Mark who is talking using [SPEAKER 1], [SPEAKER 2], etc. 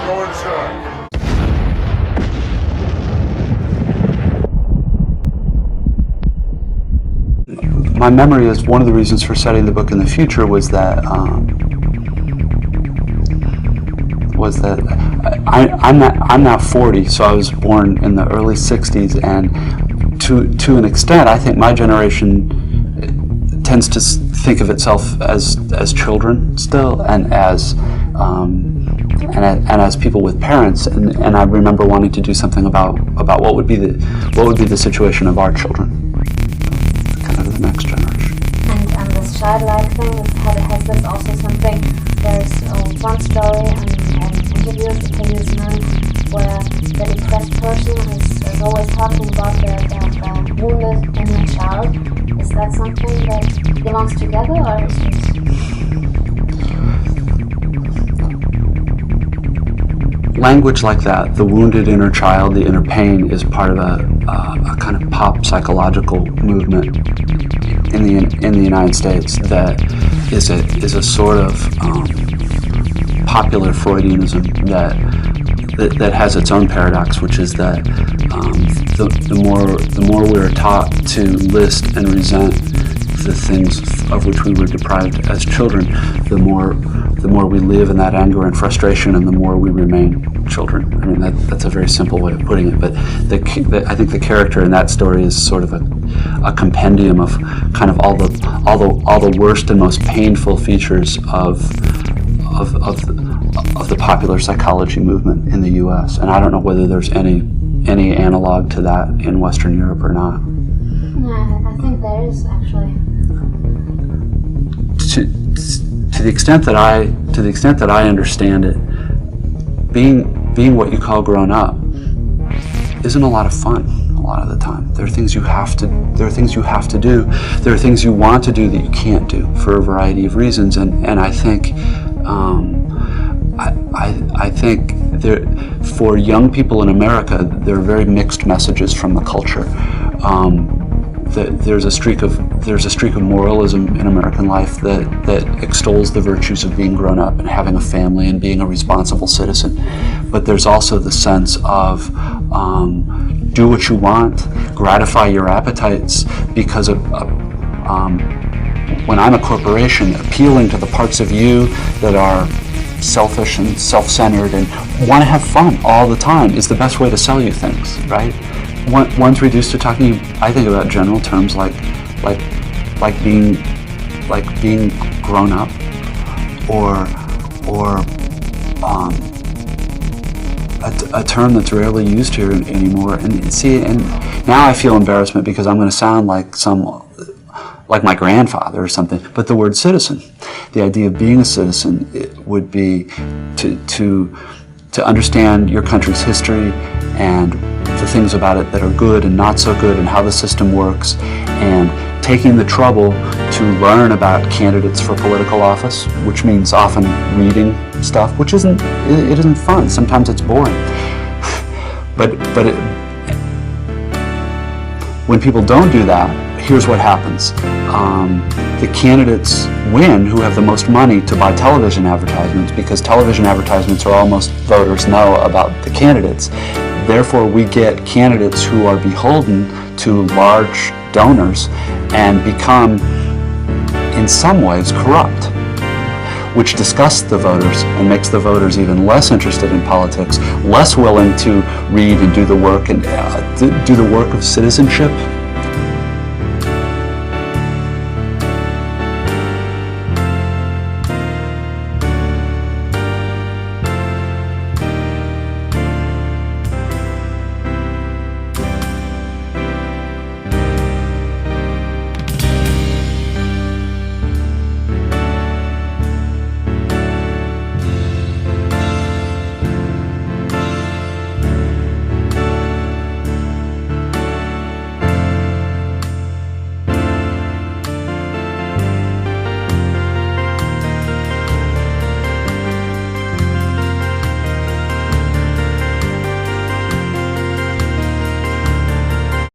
[SPEAKER 1] go inside.
[SPEAKER 2] My memory is one of the reasons for studying the book in the future was that I'm now 40, so I was born in the early 60s, and to an extent, I think my generation tends to think of itself as children still, and as people with parents, and I remember wanting to do something about what would be the situation of our children, kind of the next generation.
[SPEAKER 3] And this childlike thing, has this also something? There's one story and interviews men where the depressed person is always talking about their wounded inner child. Is that something that belongs together, or is it?
[SPEAKER 2] Language like that, the wounded inner child, the inner pain, is part of a kind of pop psychological movement in the United States that is a sort of popular Freudianism that has its own paradox, which is that the more we're taught to list and resent the things of which we were deprived as children, the more we live in that anger and frustration, and the more we remain children. I mean, that's a very simple way of putting it, but I think the character in that story is sort of a compendium of kind of all the worst and most painful features of the popular psychology movement in the U.S. And I don't know whether there's any analog to that in Western Europe or not.
[SPEAKER 3] No, I think there is actually.
[SPEAKER 2] To the extent that I understand it, being what you call grown up isn't a lot of fun a lot of the time. There are things you have to do. There are things you want to do that you can't do for a variety of reasons. And I think I think for young people in America, there are very mixed messages from the culture. There's a streak of moralism in American life that extols the virtues of being grown up and having a family and being a responsible citizen. But there's also the sense of do what you want, gratify your appetites, because when I'm a corporation, appealing to the parts of you that are selfish and self-centered and want to have fun all the time is the best way to sell you things, right? One's reduced to talking, I think, about general terms like being grown up, or a term that's rarely used here anymore. And see, and now I feel embarrassment because I'm going to sound like my grandfather or something. But the word citizen, the idea of being a citizen, it would be to understand your country's history and the things about it that are good and not so good, and how the system works, and taking the trouble to learn about candidates for political office, which means often reading stuff, which isn't fun. Sometimes it's boring. but when people don't do that, here's what happens. The candidates win who have the most money to buy television advertisements, because television advertisements are all most voters know about the candidates. Therefore, we get candidates who are beholden to large donors and become, in some ways, corrupt, which disgusts the voters and makes the voters even less interested in politics, less willing to read and do the work of citizenship